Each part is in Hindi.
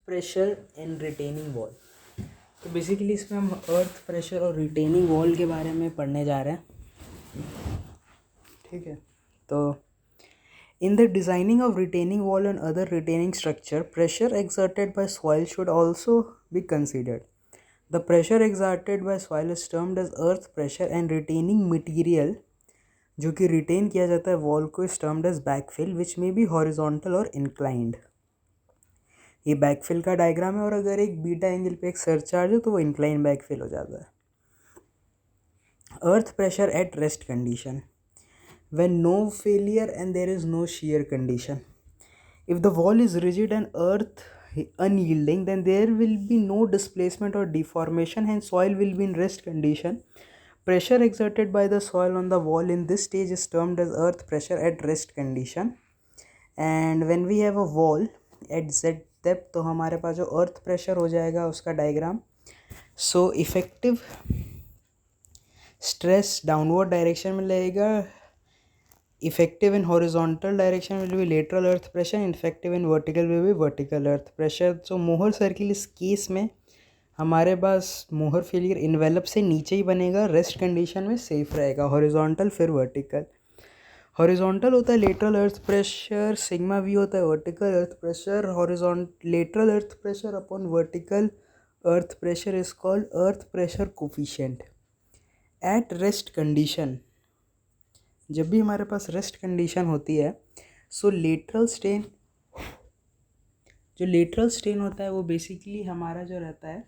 Pressure and retaining wall. तो बेसिकली इसमें हम अर्थ प्रेशर और रिटेनिंग वॉल के बारे में पढ़ने जा रहे हैं। ठीक है, तो in the designing of retaining wall and other retaining structure, pressure exerted by soil should also be considered. The pressure exerted by soil is termed as earth pressure and retaining material जो कि रिटेन किया जाता है वॉल को is termed as backfill which may be horizontal or inclined. ये बैकफिल का डायग्राम है और अगर एक बीटा एंगल पे एक सरचार्ज है तो वो इंक्लाइन बैकफिल हो जाता है. Earth pressure at rest condition, when no failure and there is no shear condition. If the wall is rigid and earth unyielding, then there will be no displacement or deformation, hence soil will be in rest condition. Pressure exerted by the soil on the wall in this stage is termed as earth pressure at rest condition. And when we have a wall at z depth, तो हमारे पास जो अर्थ प्रेशर हो जाएगा उसका diagram. So effective stress downward direction में लगेगा. Effective in horizontal direction will be lateral earth pressure and effective in vertical will be vertical earth pressure. So मोहर सर्किल इस केस में हमारे पास मोहर फेलियर इन्वेलप से नीचे ही बनेगा, रेस्ट कंडीशन में सेफ रहेगा. हॉरिजॉन्टल फिर वर्टिकल. हॉरिजॉन्टल होता है lateral earth pressure, sigma we होता है vertical earth pressure. Lateral earth pressure upon vertical earth pressure is called earth pressure coefficient. At rest condition, जब भी हमारे पास रेस्ट कंडीशन होती है, सो लेटरल स्ट्रेन, जो लेटरल स्ट्रेन होता है वो बेसिकली हमारा जो रहता है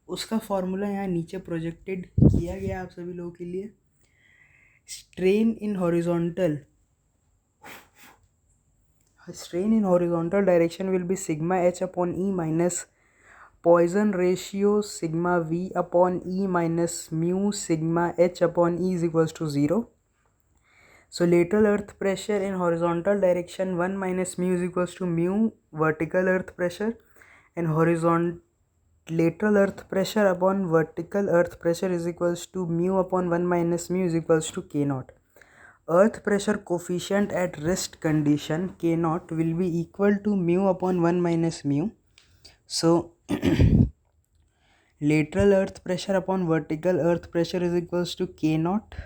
उसका फॉर्मूला यहाँ नीचे प्रोजेक्टेड किया गया आप सभी लोगों के लिए. Strain in horizontal direction will be sigma H upon E minus Poisson ratio sigma V upon E minus mu sigma H upon E is equals to 0. So lateral earth pressure in horizontal direction 1 minus mu is equals to mu vertical earth pressure, and lateral earth pressure upon vertical earth pressure is equals to mu upon 1 minus mu is equals to k naught. Earth pressure coefficient at rest condition k naught will be equal to mu upon 1 minus mu. So lateral earth pressure upon vertical earth pressure is equals to k naught.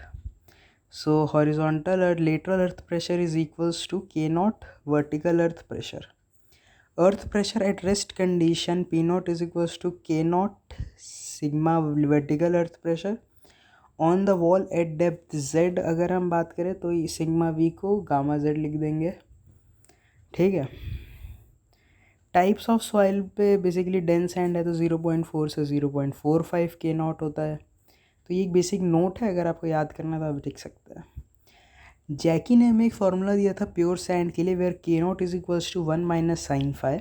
So horizontal or lateral earth pressure is equals to k naught vertical earth pressure. Earth pressure at rest condition P naught is equals to k naught sigma vertical earth pressure on the wall at depth z. अगर हम बात करें तो सिग्मा v को गामा z लिख देंगे. ठीक है. टाइप्स ऑफ सॉइल पे बेसिकली डेंस सैंड है तो 0.4 से 0.45 के नॉट होता है. तो ये एक बेसिक नोट है, अगर आपको याद करना तो आप लिख सकते हैं. जैकी ने हमें एक फार्मूला दिया था प्योर सैंड के लिए, where K not is equals to 1 minus sine phi.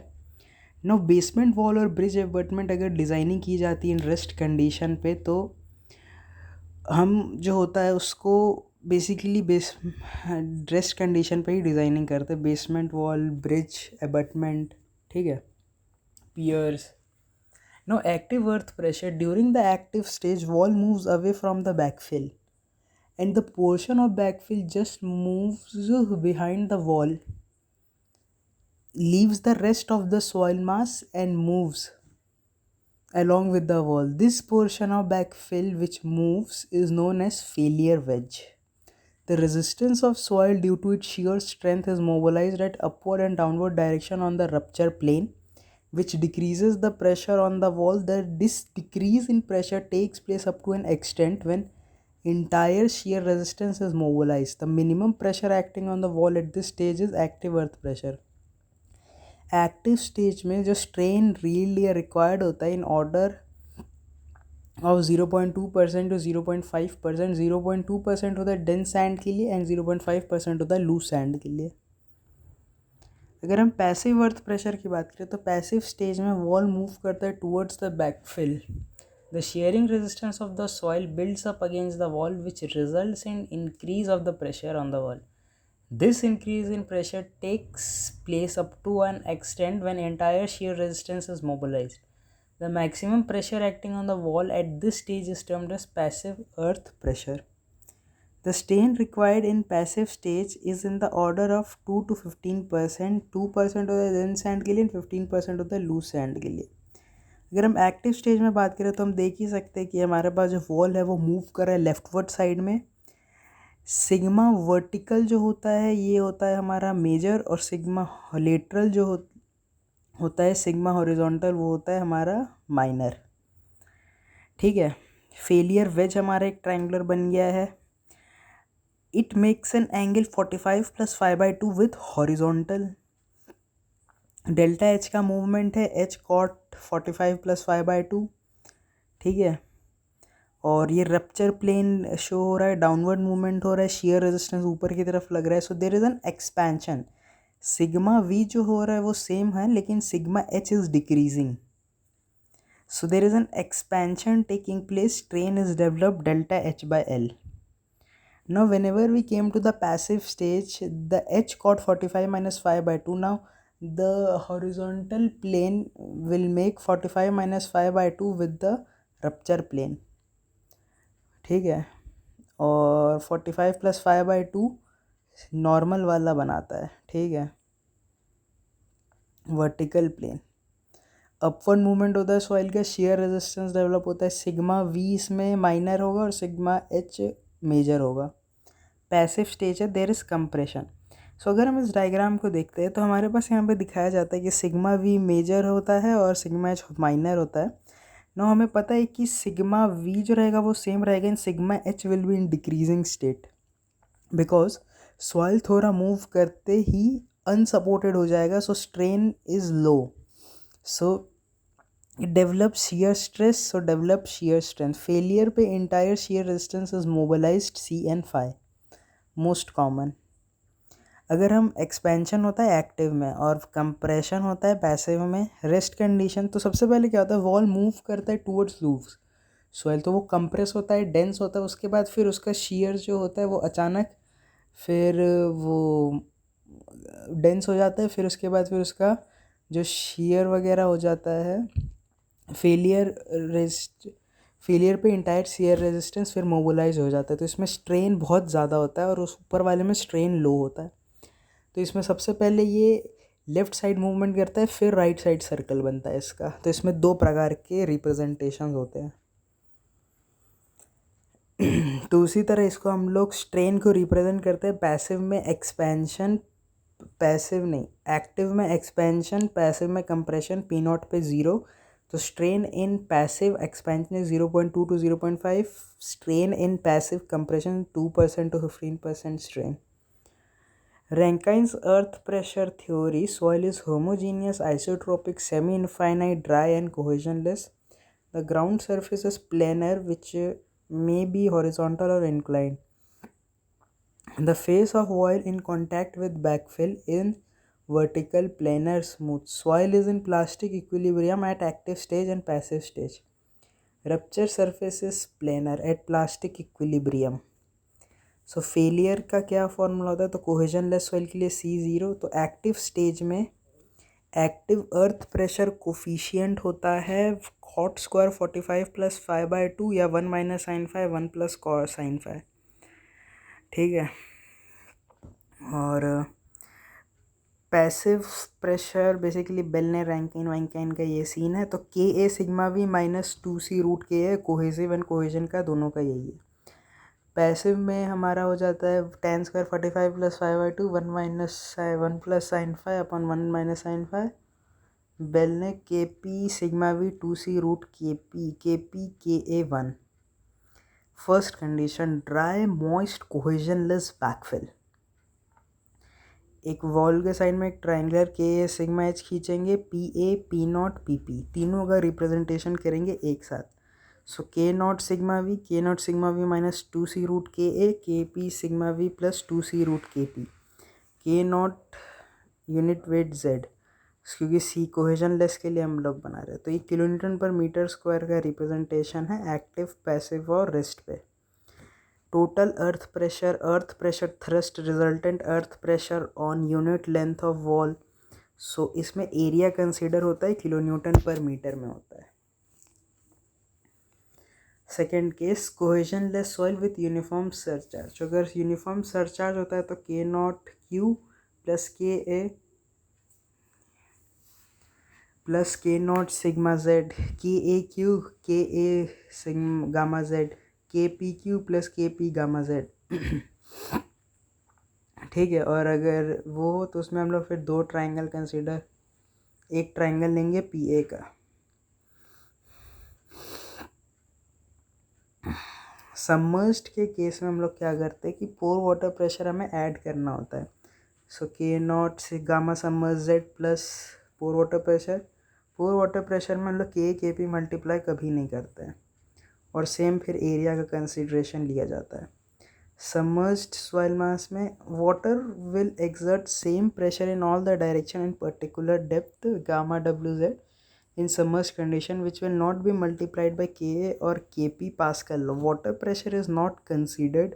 Now basement wall और ब्रिज एबटमेंट अगर डिज़ाइनिंग की जाती है इन रेस्ट कंडीशन पे, तो हम जो होता है उसको बेसिकली रेस्ट कंडीशन पे ही डिज़ाइनिंग करते हैं. बेसमेंट वॉल, ब्रिज, एबटमेंट, ठीक है, piers. No active earth pressure. During the active stage, wall moves away from the backfill, and the portion of backfill just moves behind the wall, leaves the rest of the soil mass and moves along with the wall. This portion of backfill which moves is known as failure wedge. The resistance of soil due to its shear strength is mobilized at upward and downward direction on the rupture plane, which decreases the pressure on the wall. This decrease in pressure takes place up to an extent when entire shear resistance is mobilized. The minimum pressure acting on the wall at this stage is active earth pressure. Active stage में जो strain really required होता है in order of 0.2% to 0.5%. 0.2% होता है dense sand के लिए and 0.5% होता है loose sand के लिए. अगर हम पैसिव अर्थ प्रेशर की बात करें तो पैसिव स्टेज में वॉल मूव करता है towards the backfill. The shearing resistance of the soil builds up against the wall which results in increase of the pressure on the wall. This increase in pressure takes place up to an extent when entire shear resistance is mobilized. The maximum pressure acting on the wall at this stage is termed as passive earth pressure. The strain required in passive stage is in the order of 2 to 15%. 2% होता है dense sand के लिए, 15% होता है loose sand के लिए. अगर हम एक्टिव स्टेज में बात करें तो हम देख ही सकते हैं कि हमारे पास जो वॉल है वो मूव कर रहा है लेफ्टवर्ड साइड में. सिग्मा वर्टिकल जो होता है ये होता है हमारा मेजर, और सिग्मा लेटरल जो होता है सिग्मा हॉरिजॉन्टल वो होता है हमारा माइनर. ठीक है. फेलियर वेज हमारा एक ट्रायंगुलर बन गया है. It makes an angle 45 + 5/2 with horizontal. Delta H का मूवमेंट है एच कॉट 45 + 5/2. ठीक है. और ये रप्चर प्लेन शो हो रहा है, डाउनवर्ड मूवमेंट हो रहा है, शियर रेजिस्टेंस ऊपर की तरफ लग रहा है. So there is an expansion. Sigma V जो हो रहा है वो सेम है लेकिन sigma H is decreasing. So there is an expansion taking place. Strain is developed delta H by L. Now whenever we came to the passive stage, the h cot 45 - 5/2. Now the horizontal plane will make 45 - 5/2 with the rupture plane. ठीक है. और 45 + 5/2 नॉर्मल वाला बनाता है. ठीक है. Vertical plane. अपवर्ड मूवमेंट होता है सॉइल का, शेयर रेजिस्टेंस डेवलप होता है. सिग्मा वी इसमें माइनर होगा और सिग्मा एच मेजर होगा. पैसिव स्टेज है, देयर इज कंप्रेशन. सो अगर हम इस डायग्राम को देखते हैं तो हमारे पास यहाँ पे दिखाया जाता है कि सिग्मा वी मेजर होता है और सिग्मा एच माइनर होता है. नो हमें पता है कि सिग्मा वी जो रहेगा वो सेम रहेगा in sigma H will be in decreasing state because soil थोड़ा मूव करते ही अनसपोर्टेड हो जाएगा. So strain is low. So develop shear stress. So develop shear strength. Failure पे entire shear resistance is mobilized C and phi. Most common. अगर हम एक्सपेंशन होता है एक्टिव में और कंप्रेशन होता है पैसिव में, रेस्ट कंडीशन, तो सबसे पहले क्या होता है वॉल मूव करता है टूवर्ड्स लूव्स सॉइल, तो वो कंप्रेस होता है, डेंस होता है. उसके बाद फिर उसका शीयर जो होता है वो अचानक फिर वो डेंस हो जाता है. फिर उसके बाद फिर उसका जो शीयर वगैरह हो जाता है, फेलियर पे इंटायर शियर रेजिस्टेंस फिर मोबिलाइज हो जाता है. तो इसमें स्ट्रेन बहुत ज़्यादा होता है और उस ऊपर वाले में स्ट्रेन लो होता है. तो इसमें सबसे पहले ये लेफ़्ट साइड मूवमेंट करता है, फिर राइट साइड सर्कल बनता है इसका. तो इसमें दो प्रकार के रिप्रेजेंटेशन होते हैं. तो उसी तरह इसको हम लोग स्ट्रेन को रिप्रेजेंट करते हैं पैसिव में एक्सपेंशन, पैसिव नहीं एक्टिव में एक्सपेंशन, पैसिव में कंप्रेशन, पी नॉट पे 0. तो strain in passive expansion is 0.2 to 0.5. Strain in passive compression 2% to 15% strain. Rankine's earth pressure theory. Soil is homogeneous, isotropic, semi-infinite, dry and cohesionless. The ground surface is planar, which may be horizontal or inclined. The face of soil in contact with backfill in vertical, planar, smooth. Soil is in plastic equilibrium at active stage and passive stage. Rupture surface is planar at plastic equilibrium. So failure का क्या फॉर्मूला होता है, तो कोहेजनलेस सॉइल के लिए C0. तो एक्टिव स्टेज में एक्टिव अर्थ प्रेशर कोफिशिएंट होता है कॉट स्क्वायर 45 + 5/2 या 1 - sin phi 1 + cos sin phi. ठीक है. और पैसिव प्रेशर बेसिकली बेलने रैंकिन वैंकाइन का ये सीन है. तो Ka सिग्मा वी -2C√K है. कोहेसिव एंड कोहेजन का दोनों का यही है. पैसिव में हमारा हो जाता है tan स्क्वायर 45 + 5/2 1 + sin phi अपन 1 - sin phi. बेलने Kp sigma V 2C√Kp. Ka1. First condition dry moist cohesionless backfill. एक वॉल के साइड में एक ट्रायंगुलर Ka सिग्मा एच खींचेंगे, Pa P0 Pp तीनों का रिप्रेजेंटेशन करेंगे एक साथ. सो K0 sigma we -2C√Ka, Kp sigma V +2C√Kp. K0 unit weight Z, क्योंकि C कोहेजनलेस के लिए हम लोग बना रहे हैं. तो ये kN/m² का रिप्रेजेंटेशन है एक्टिव, पैसिव और रेस्ट पे. Total earth pressure thrust resultant earth pressure on unit length of wall. So इसमें एरिया कंसीडर होता है kN/m में होता है. Second case cohesionless soil with uniform surcharge, अगर यूनिफॉर्म सरचार्ज होता है तो K naught Q plus K naught sigma Z, K A Q K A sigma gamma Z, K P Q plus K P gamma Z. ठीक है, और अगर वो हो तो उसमें हम लोग फिर दो ट्राइंगल कंसीडर, एक ट्राइंगल लेंगे पी ए का। सबमर्ज्ड के केस में हम लोग क्या करते हैं कि पोर वाटर प्रेशर हमें ऐड करना होता है। सो के नॉट से गामा सबमर्ज जेड प्लस पोर वाटर प्रेशर में हम लोग के पी मल्टीप्लाई कभी नहीं करते हैं, और सेम फिर एरिया का कंसिड्रेशन लिया जाता है। सबमर्ज्ड सॉइल मास में water will exert same pressure in all the direction in particular depth gamma W Z in submerged condition which will not be multiplied by Ka or Kp Pascal law. Water pressure is not considered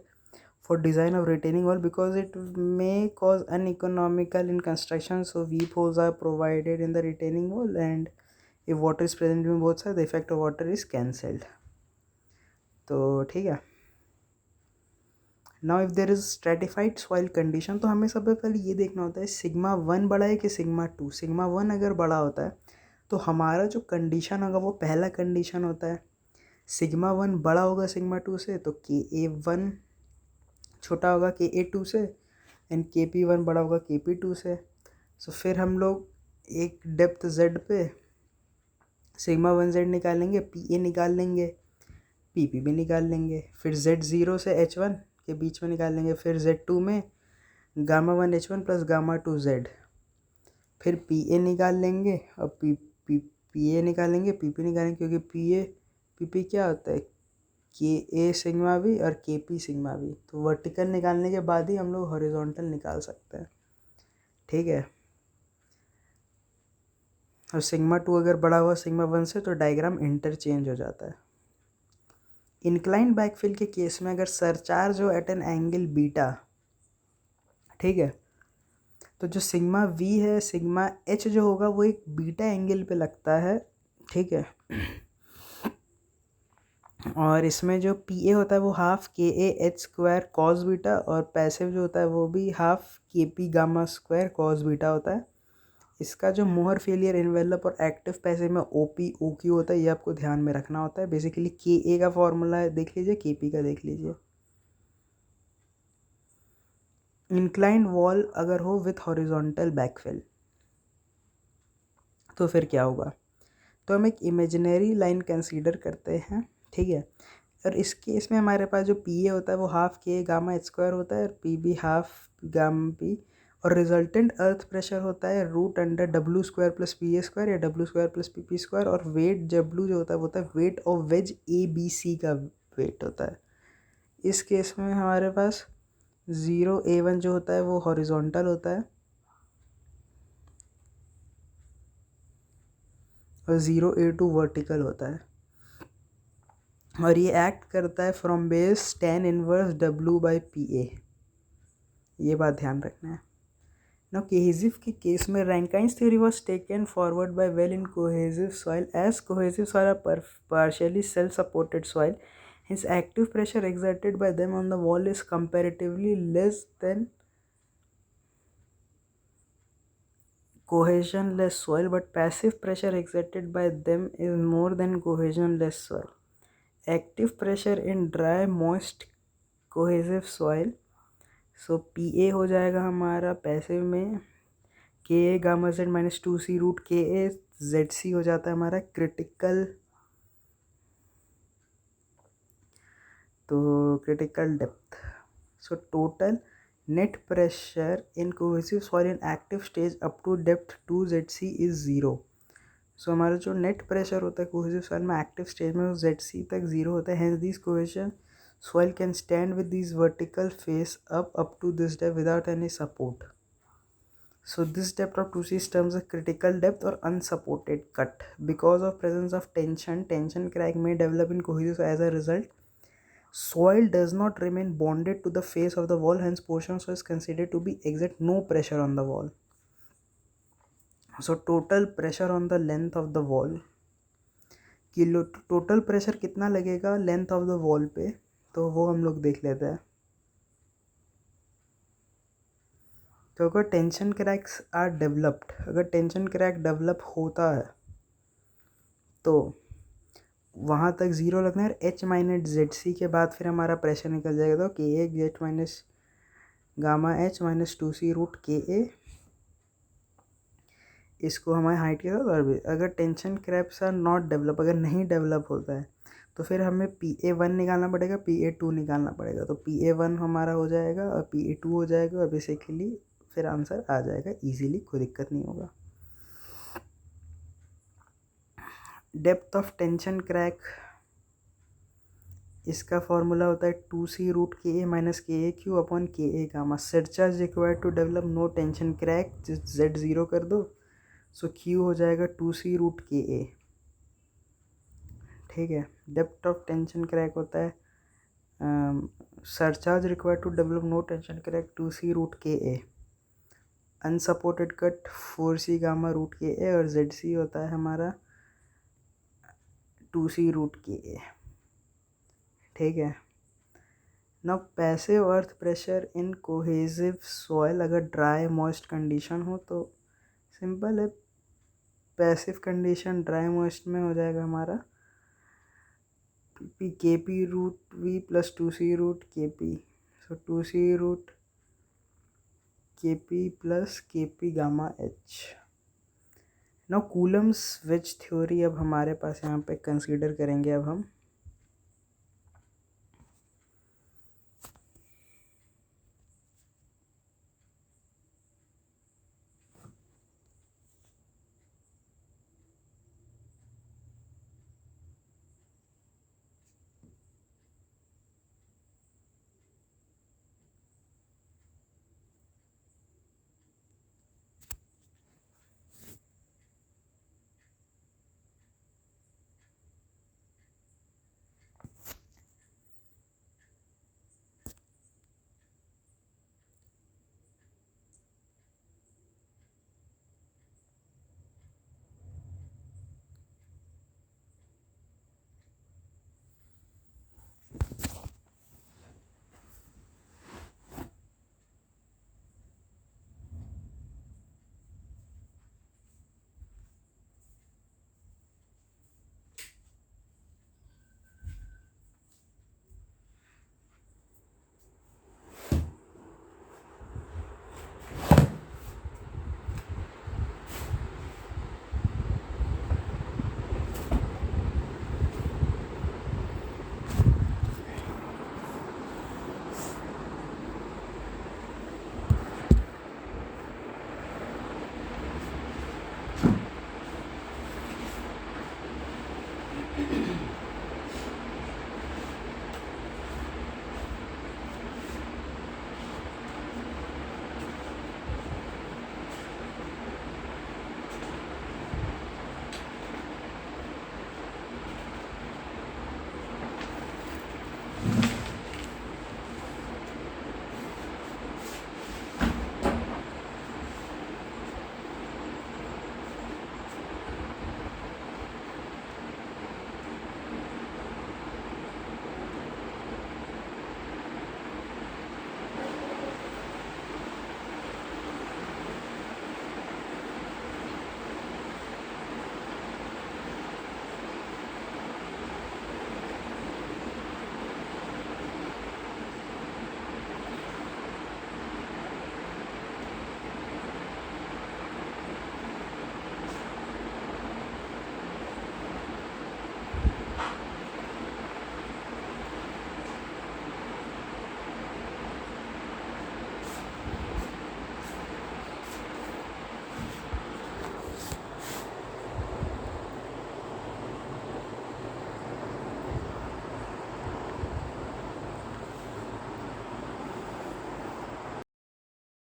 for design of retaining wall because it may cause uneconomical in construction, so weep holes are provided in the retaining wall, and if water is present in both sides the effect of water is cancelled. तो ठीक है, now if there is stratified soil condition, तो हमें सबसे पहले ये देखना होता है सिग्मा 1 बड़ा है कि सिग्मा 2। सिग्मा 1 अगर बड़ा होता है तो हमारा जो कंडीशन होगा वो पहला कंडीशन होता है, सिग्मा 1 बड़ा होगा सिग्मा 2 से तो के ए 1 छोटा होगा के ए 2 से, एंड के पी 1 बड़ा होगा के पी 2 से। सो फिर हम लोग एक डेप्थ जेड पे सिग्मा 1 जेड निकालेंगे, पी ए निकाल लेंगे, पी पी भी निकाल लेंगे, फिर जेड 0 से एच 1 के बीच में निकाल लेंगे, फिर जेड 2 में gamma 1 H 1 plus gamma 2 Z, फिर पी ए निकाल लेंगे और पी ए निकालेंगे, पी पी निकालेंगे, क्योंकि पी पी क्या होता है के ए सिग्मा भी और के पी सिग्मा भी। तो वर्टिकल निकालने के बाद ही हम लोग हॉरिजॉन्टल निकाल सकते हैं। ठीक है, और सिग्मा 2 अगर बड़ा हुआ सिग्मा 1 से तो डायग्राम इंटरचेंज हो जाता है। इंक्लाइन बैकफिल के केस में अगर सरचार्ज हो एट एन एंगल बीटा, ठीक है, तो जो सिग्मा वी है सिग्मा एच जो होगा वो एक बीटा एंगल पे लगता है। ठीक है, और इसमें जो पी ए होता है वो हाफ के A H square cos beta, और पैसिव जो होता है वो भी हाफ के P gamma square cos beta होता है। इसका जो मोहर फेलियर इन्वेलप और एक्टिव पैसिव में ओ पी ओ क्यू होता है, ये आपको ध्यान में रखना होता है। बेसिकली के ए का फॉर्मूला है देख लीजिए, के पी का देख लीजिए। इंक्लाइंड वॉल अगर हो विथ हॉरिजॉन्टल बैकफिल तो फिर क्या होगा, तो हम एक इमेजिनरी लाइन कंसीडर करते हैं। ठीक है, और इस केस में हमारे पास जो पी ए होता है वो हाफ के गामा एच स्क्वायर होता है और P B half gamma P, और रिजल्टेंट अर्थ प्रेशर होता है root under W square plus P A square या W square plus P P square, और वेट डब्ल्यू जो होता है वो होता है weight of wedge A B C का वेट होता है। इस केस में हमारे पास 0A1 जो होता है वो हॉरिजॉन्टल होता है और 0A2 वर्टिकल होता है, और ये एक्ट करता है from base tan inverse W by P A. ये बात ध्यान रखना है। नाउ कोहेसिव के केस में Rankine's theory was taken forward by well in cohesive soil as cohesive soil are partially self supported soil, hence active pressure exerted by them on the wall is comparatively less than cohesionless soil, but passive pressure exerted by them is more than cohesionless soil. Active pressure in dry moist cohesive soil, so P A हो जाएगा हमारा पैसिव में K A gamma Z minus 2C root K A Z C हो जाता है हमारा क्रिटिकल, तो critical depth. So total net pressure in cohesive soil in active stage up to depth 2ZC is 0। So हमारा जो नेट प्रेशर होता है कोहेसिव सॉइल में एक्टिव स्टेज में वो ZC तक 0 होता है। Hence this cohesion soil can stand with these vertical face up to this depth without any support. So this depth of 2C is termed as critical depth or unsupported cut. Because of presence of tension crack may develop in cohesive. As a result, soil does not remain bonded to the face of the wall, hence portion so is considered to be exert no pressure on the wall. So total pressure on the length of the wall kilo total pressure कितना लगेगा लेंथ ऑफ द वॉल पे, तो वो हम लोग देख लेते हैं। तो अगर टेंशन क्रैक्स आर डेवलप्ड, अगर टेंशन क्रैक डेवलप होता है तो वहाँ तक ज़ीरो रखना है। एच माइनस जेड सी के बाद फिर हमारा प्रेशर निकल जाएगा, तो K A Z minus gamma H minus 2c root K A, इसको हमारे हाइट के साथ। और भी अगर tension cracks are not develop, अगर नहीं डेवलप होता है तो फिर हमें PA1 निकालना पड़ेगा, PA2 निकालना पड़ेगा। तो PA1 हमारा हो जाएगा और PA2 हो जाएगा, और बेसिकली फिर आंसर आ जाएगा इजीली, कोई दिक्कत नहीं होगा। डेप्थ ऑफ टेंशन क्रैक, इसका फॉर्मूला होता है 2c रूट के ए माइनस के A Q upon K A gamma. Surcharge required to develop no tension crack, Z zero कर दो, सो क्यू हो जाएगा 2c रूट के ए। ठीक है। डेप्थ ऑफ टेंशन क्रैक होता है surcharge required to develop no tension crack 2c root K A, unsupported cut 4c gamma root K A, और ZC होता है हमारा 2c रूट के ए। ठीक है। Now passive earth pressure in cohesive soil, अगर ड्राई मॉइस्ट कंडीशन हो तो सिंपल है, पैसिव कंडीशन ड्राई मॉइस्ट में हो जाएगा हमारा P K P root V plus 2c root K P, so 2c root K P plus K P gamma H. Now Coulomb's wedge theory अब हमारे पास यहाँ पे कंसीडर करेंगे अब हम।